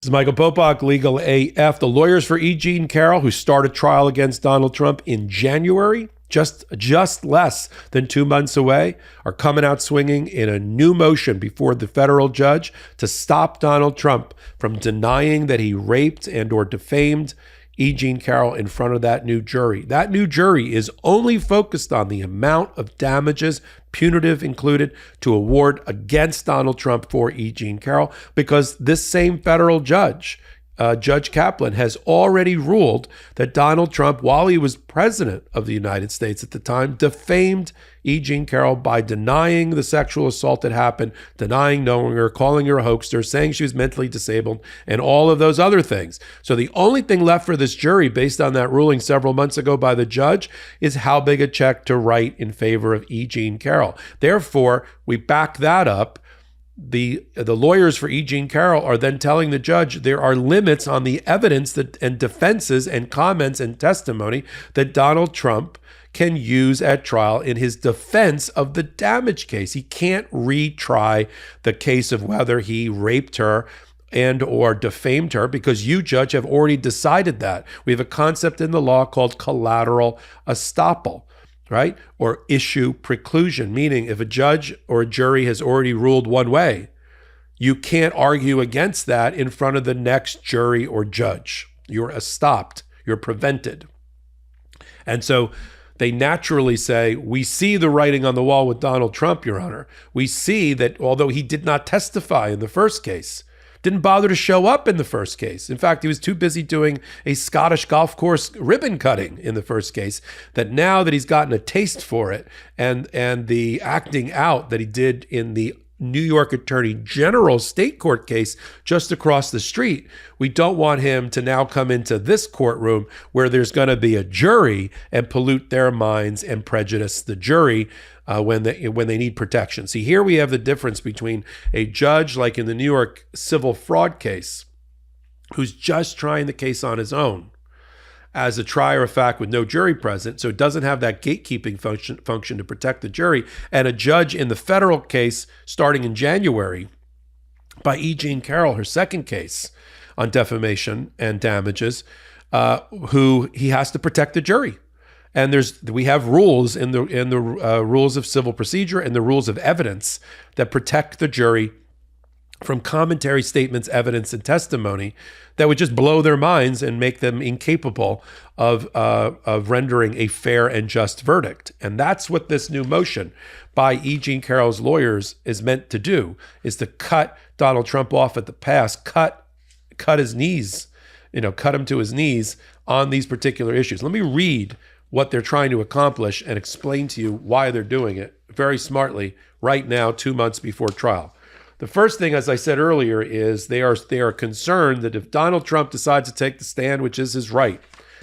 This is Michael Popok, Legal AF. The lawyers for Jean Carroll, who started trial against Donald Trump in January, just less than 2 months away, are coming out swinging in a new motion before the federal judge to stop Donald Trump from denying that he raped and or defamed Jean Carroll in front of that new jury. That new jury is only focused on the amount of damages, punitive included, to award against Donald Trump for Jean Carroll, because this same federal judge, Judge Kaplan, has already ruled that Donald Trump, while he was president of the United States at the time, defamed Jean Carroll by denying the sexual assault that happened, denying knowing her, calling her a hoaxer, saying she was mentally disabled, and all of those other things. So the only thing left for this jury, based on that ruling several months ago by the judge, is how big a check to write in favor of Jean Carroll. Therefore, we back that up. The lawyers for Jean Carroll are then telling the judge there are limits on the evidence and defenses and comments and testimony that Donald Trump can use at trial in his defense of the damage case. He can't retry the case of whether he raped her and or defamed her, because you, judge, have already decided that. We have a concept in the law called collateral estoppel, right? Or issue preclusion, meaning if a judge or a jury has already ruled one way, you can't argue against that in front of the next jury or judge. You're estopped, you're prevented. And so they naturally say, we see the writing on the wall with Donald Trump, Your Honor. We see that although he did not testify in the first case, didn't bother to show up in the first case. In fact, he was too busy doing a Scottish golf course ribbon cutting in the first case, that now that he's gotten a taste for it and the acting out that he did in the New York Attorney General state court case just across the street, we don't want him to now come into this courtroom where there's going to be a jury and pollute their minds and prejudice the jury when they need protection. See, here we have the difference between a judge, like in the New York civil fraud case, who's just trying the case on his own as a trier of fact with no jury present, so it doesn't have that gatekeeping function to protect the jury, and a judge in the federal case starting in January by Jean Carroll, her second case on defamation and damages, who he has to protect the jury. And we have rules in the rules of civil procedure and the rules of evidence that protect the jury from commentary statements, evidence, and testimony that would just blow their minds and make them incapable of rendering a fair and just verdict. And that's what this new motion by Jean Carroll's lawyers is meant to do, is to cut Donald Trump off at the pass, cut his knees, cut him to his knees on these particular issues. Let me read what they're trying to accomplish and explain to you why they're doing it very smartly right now, 2 months before trial. The first thing, as I said earlier, is they are concerned that if Donald Trump decides to take the stand, which is his right,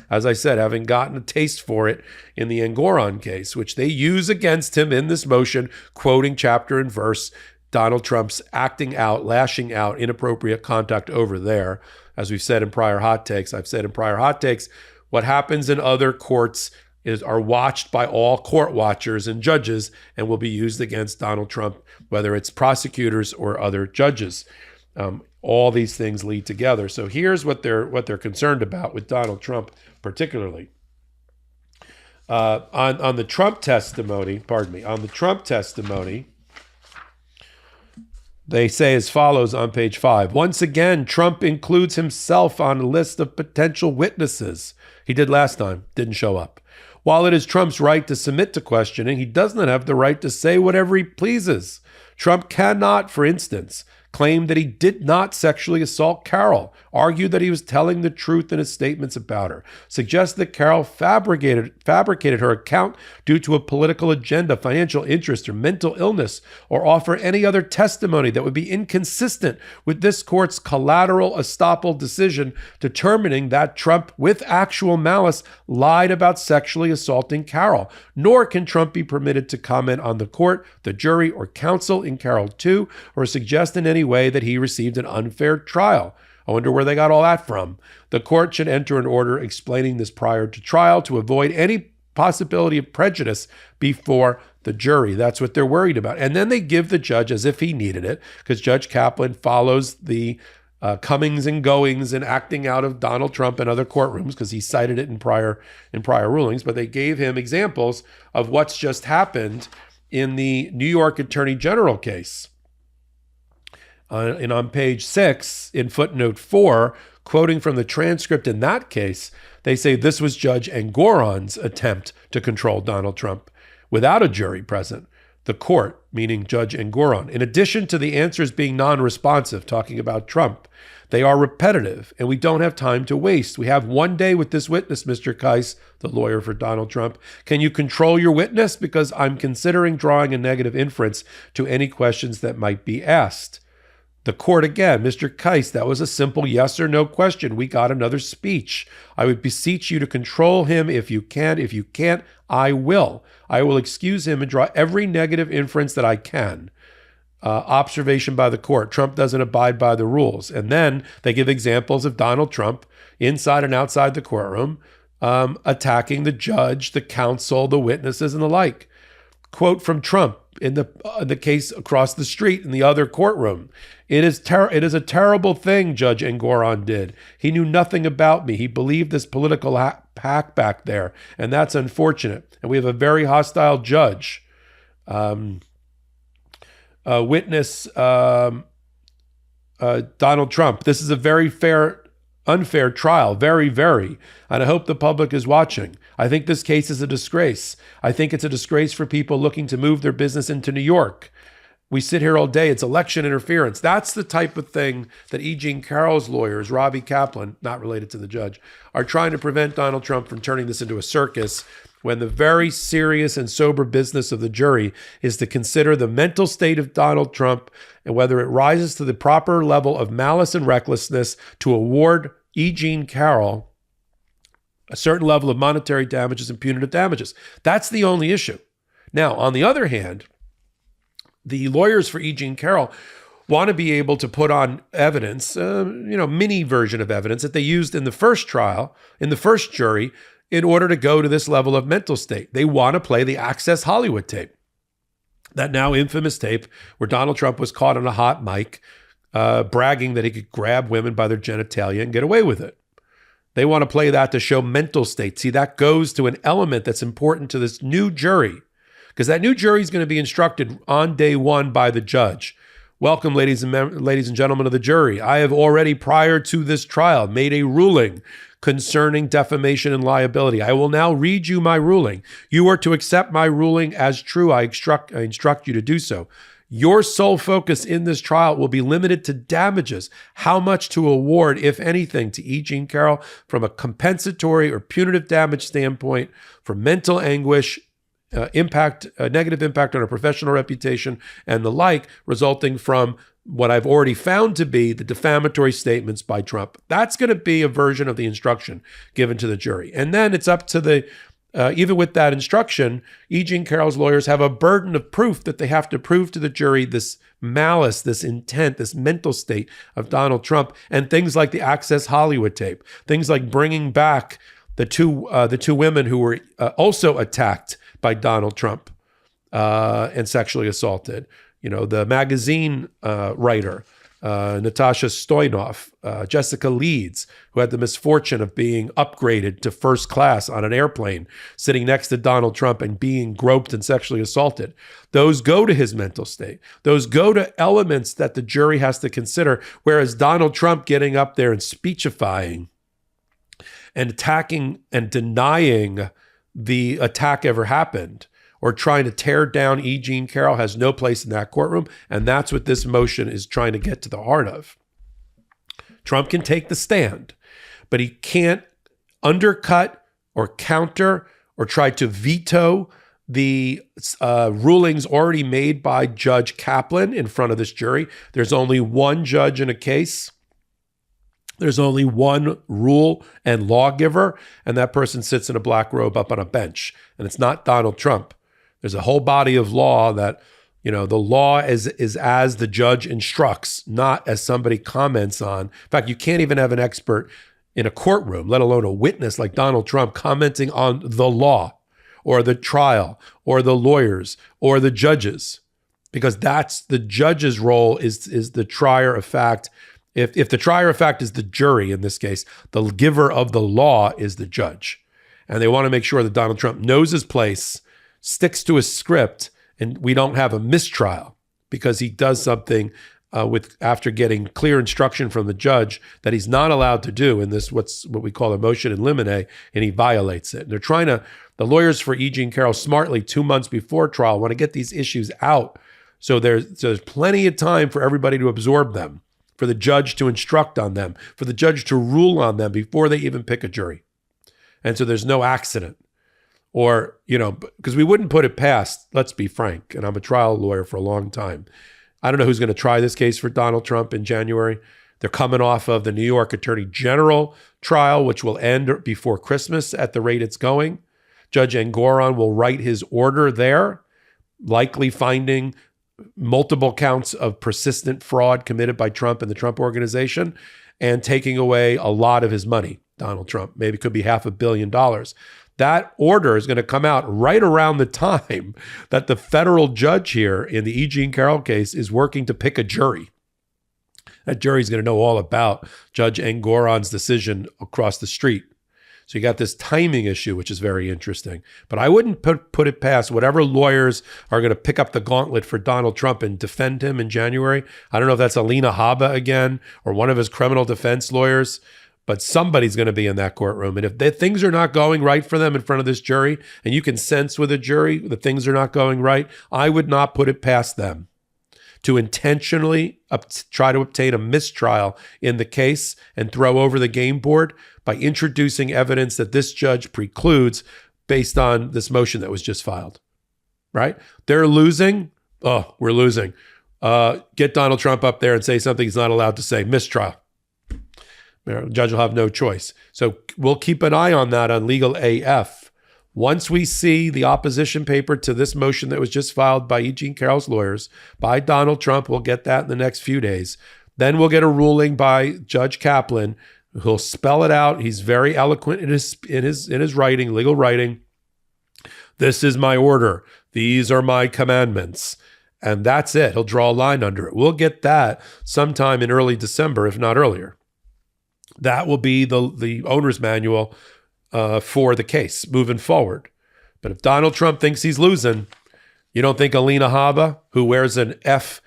as I said, having gotten a taste for it in the Engoron case, which they use against him in this motion, quoting chapter and verse, Donald Trump's acting out, lashing out, inappropriate conduct over there. As we've said in prior hot takes, what happens in other courts are watched by all court watchers and judges and will be used against Donald Trump, whether it's prosecutors or other judges. All these things lead together. So here's what they're concerned about with Donald Trump particularly. On the Trump testimony, they say as follows on page 5. Once again, Trump includes himself on a list of potential witnesses. He did last time, didn't show up. While it is Trump's right to submit to questioning, he does not have the right to say whatever he pleases. Trump cannot, for instance, claim that he did not sexually assault Carroll, argue that he was telling the truth in his statements about her, suggest that Carroll fabricated her account due to a political agenda, financial interest, or mental illness, or offer any other testimony that would be inconsistent with this court's collateral estoppel decision determining that Trump, with actual malice, lied about sexually assaulting Carroll. Nor can Trump be permitted to comment on the court, the jury, or counsel in Carroll 2, or suggest in any way that he received an unfair trial. I wonder where they got all that from. The court should enter an order explaining this prior to trial to avoid any possibility of prejudice before the jury. That's what they're worried about. And then they give the judge, as if he needed it, because Judge Kaplan follows the comings and goings and acting out of Donald Trump and other courtrooms, because he cited it in prior rulings, but they gave him examples of what's just happened in the New York Attorney General case. And on page 6, in footnote 4, quoting from the transcript in that case, they say this was Judge Engoron's attempt to control Donald Trump without a jury present. The court, meaning Judge Engoron, in addition to the answers being non-responsive, talking about Trump, they are repetitive, and we don't have time to waste. We have 1 day with this witness, Mr. Keiss, the lawyer for Donald Trump. Can you control your witness? Because I'm considering drawing a negative inference to any questions that might be asked. The court again, Mr. Keiss, that was a simple yes or no question. We got another speech. I would beseech you to control him if you can. If you can't, I will. I will excuse him and draw every negative inference that I can. Observation by the court. Trump doesn't abide by the rules. And then they give examples of Donald Trump inside and outside the courtroom, attacking the judge, the counsel, the witnesses, and the like. Quote from Trump in the case across the street in the other courtroom. It is a terrible thing Judge Engoron did. He knew nothing about me. He believed this political hack back there, and that's unfortunate. And we have a very hostile judge. Witness Donald Trump. This is a very unfair trial, very, very. And I hope the public is watching. I think this case is a disgrace. I think it's a disgrace for people looking to move their business into New York. We sit here all day. It's election interference. That's the type of thing that Jean Carroll's lawyers, Robbie Kaplan, not related to the judge, are trying to prevent Donald Trump from turning this into a circus, when the very serious and sober business of the jury is to consider the mental state of Donald Trump and whether it rises to the proper level of malice and recklessness to award Jean Carroll a certain level of monetary damages and punitive damages. That's the only issue. Now, on the other hand, the lawyers for Jean Carroll want to be able to put on evidence, mini version of evidence that they used in the first trial, in the first jury, in order to go to this level of mental state. They want to play the Access Hollywood tape, that now infamous tape where Donald Trump was caught on a hot mic bragging that he could grab women by their genitalia and get away with it. They want to play that to show mental state. See, that goes to an element that's important to this new jury, because that new jury is going to be instructed on day one by the judge. Welcome, ladies and gentlemen of the jury. I have already, prior to this trial, made a ruling concerning defamation and liability. I will now read you my ruling. You are to accept my ruling as true. I instruct you to do so. Your sole focus in this trial will be limited to damages, how much to award, if anything, to Jean Carroll from a compensatory or punitive damage standpoint for mental anguish, negative impact on her professional reputation, and the like, resulting from what I've already found to be the defamatory statements by Trump. That's going to be a version of the instruction given to the jury. And then it's up to even with that instruction, Jean Carroll's lawyers have a burden of proof that they have to prove to the jury this malice, this intent, this mental state of Donald Trump, and things like the Access Hollywood tape, things like bringing back the two women who were also attacked by Donald Trump and sexually assaulted. The magazine writer, Natasha Stoyanov, Jessica Leeds, who had the misfortune of being upgraded to first class on an airplane, sitting next to Donald Trump and being groped and sexually assaulted. Those go to his mental state. Those go to elements that the jury has to consider, whereas Donald Trump getting up there and speechifying and attacking and denying the attack ever happened, or trying to tear down Jean Carroll, has no place in that courtroom. And that's what this motion is trying to get to the heart of. Trump can take the stand, but he can't undercut or counter or try to veto the rulings already made by Judge Kaplan in front of this jury. There's only one judge in a case. There's only one rule and lawgiver, and that person sits in a black robe up on a bench, and it's not Donald Trump. There's a whole body of law that, the law is as the judge instructs, not as somebody comments on. In fact, you can't even have an expert in a courtroom, let alone a witness like Donald Trump, commenting on the law or the trial or the lawyers or the judges, because that's the judge's role is the trier of fact If the trier of fact is the jury in this case, the giver of the law is the judge. And they want to make sure that Donald Trump knows his place, sticks to his script, and we don't have a mistrial because he does something after getting clear instruction from the judge that he's not allowed to do in this what we call a motion in limine, and he violates it. And they're trying to, the lawyers for E. Jean Carroll smartly 2 months before trial want to get these issues out so there's plenty of time for everybody to absorb them, for the judge to instruct on them, for the judge to rule on them before they even pick a jury. And so there's no accident. Or, because we wouldn't put it past, let's be frank, and I'm a trial lawyer for a long time. I don't know who's going to try this case for Donald Trump in January. They're coming off of the New York Attorney General trial, which will end before Christmas at the rate it's going. Judge Engoron will write his order there, likely finding multiple counts of persistent fraud committed by Trump and the Trump organization and taking away a lot of his money, Donald Trump. Maybe it could be $500 million. That order is going to come out right around the time that the federal judge here in the E. Jean Carroll case is working to pick a jury. That jury's going to know all about Judge Engoron's decision across the street. So you got this timing issue, which is very interesting. But I wouldn't put it past whatever lawyers are going to pick up the gauntlet for Donald Trump and defend him in January. I don't know if that's Alina Habba again or one of his criminal defense lawyers, but somebody's going to be in that courtroom. And if things are not going right for them in front of this jury, and you can sense with a jury that things are not going right, I would not put it past them to intentionally try to obtain a mistrial in the case and throw over the game board by introducing evidence that this judge precludes based on this motion that was just filed, right? They're losing. Oh, we're losing. Get Donald Trump up there and say something he's not allowed to say. Mistrial. The judge will have no choice. So we'll keep an eye on that on Legal AF. Once we see the opposition paper to this motion that was just filed by E. Jean Carroll's lawyers, by Donald Trump, we'll get that in the next few days. Then we'll get a ruling by Judge Kaplan, who'll spell it out. He's very eloquent in his writing, legal writing. This is my order. These are my commandments. And that's it. He'll draw a line under it. We'll get that sometime in early December, if not earlier. That will be the owner's manual for the case moving forward. But if Donald Trump thinks he's losing, you don't think Alina Habba, who wears an FBJ,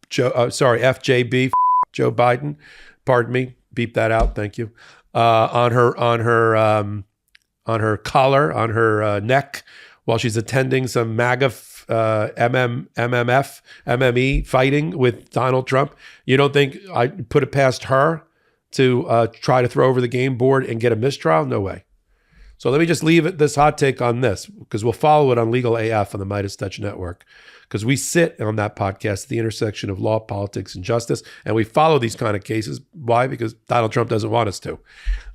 FJB, Joe Biden, pardon me, beep that out, thank you, on her collar, on her neck, while she's attending some MAGA MME fighting with Donald Trump. You don't think I put it past her to try to throw over the game board and get a mistrial? No way. So let me just leave this hot take on this, because we'll follow it on Legal AF on the MeidasTouch network, because we sit on that podcast at the intersection of law, politics, and justice, and we follow these kind of cases. Why? Because Donald Trump doesn't want us to.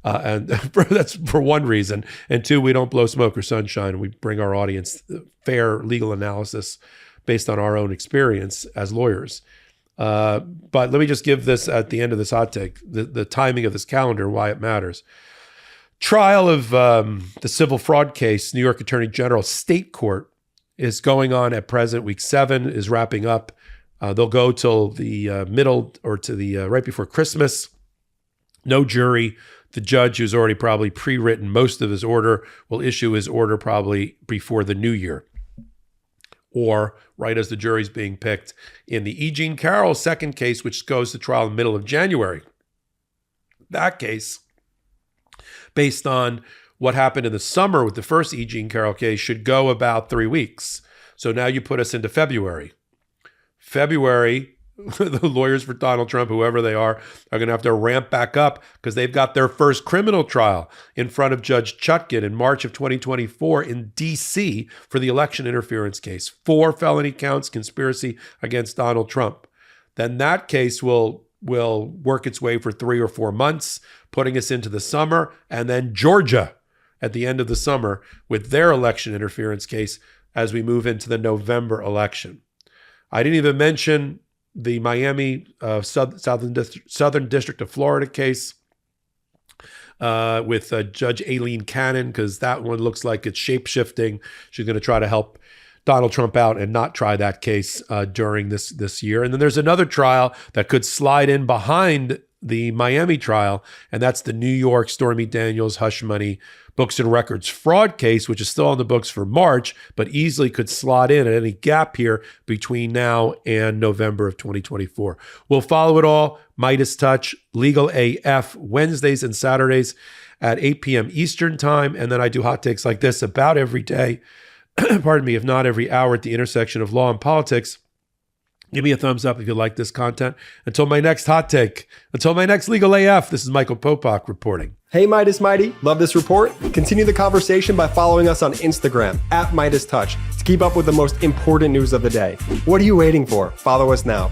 And that's for one reason. And two, we don't blow smoke or sunshine. We bring our audience fair legal analysis based on our own experience as lawyers. But let me just give this at the end of this hot take, the timing of this calendar, why it matters. Trial of the civil fraud case, New York Attorney General State Court, is going on at present. Week 7 is wrapping up. They'll go till the middle or to the right before Christmas. No jury. The judge, who's already probably pre-written most of his order, will issue his order probably before the new year, or right as the jury's being picked in the E. Jean Carroll second case, which goes to trial in the middle of January. That case, based on what happened in the summer with the first E. Jean Carroll case, should go about 3 weeks. So now you put us into February. The lawyers for Donald Trump, whoever they are going to have to ramp back up because they've got their first criminal trial in front of Judge Chutkan in March of 2024 in D.C. for the election interference case. 4 felony counts, conspiracy against Donald Trump. Then that case will work its way for 3 or 4 months, putting us into the summer, and then Georgia at the end of the summer with their election interference case as we move into the November election. I didn't even mention the Miami Southern District of Florida case with Judge Aileen Cannon, because that one looks like it's shape-shifting. She's going to try to help Donald Trump out and not try that case during this year. And then there's another trial that could slide in behind the Miami trial, and that's the New York Stormy Daniels hush money books and records fraud case, which is still on the books for March, but easily could slot in at any gap here between now and November of 2024. We'll follow it all. MeidasTouch, Legal AF, Wednesdays and Saturdays at 8 p.m. Eastern time. And then I do hot takes like this about every day, pardon me, if not every hour, at the intersection of law and politics. Give me a thumbs up if you like this content. Until my next hot take, until my next Legal AF, this is Michael Popok reporting. Hey, Meidas Mighty, love this report? Continue the conversation by following us on Instagram at MeidasTouch to keep up with the most important news of the day. What are you waiting for? Follow us now.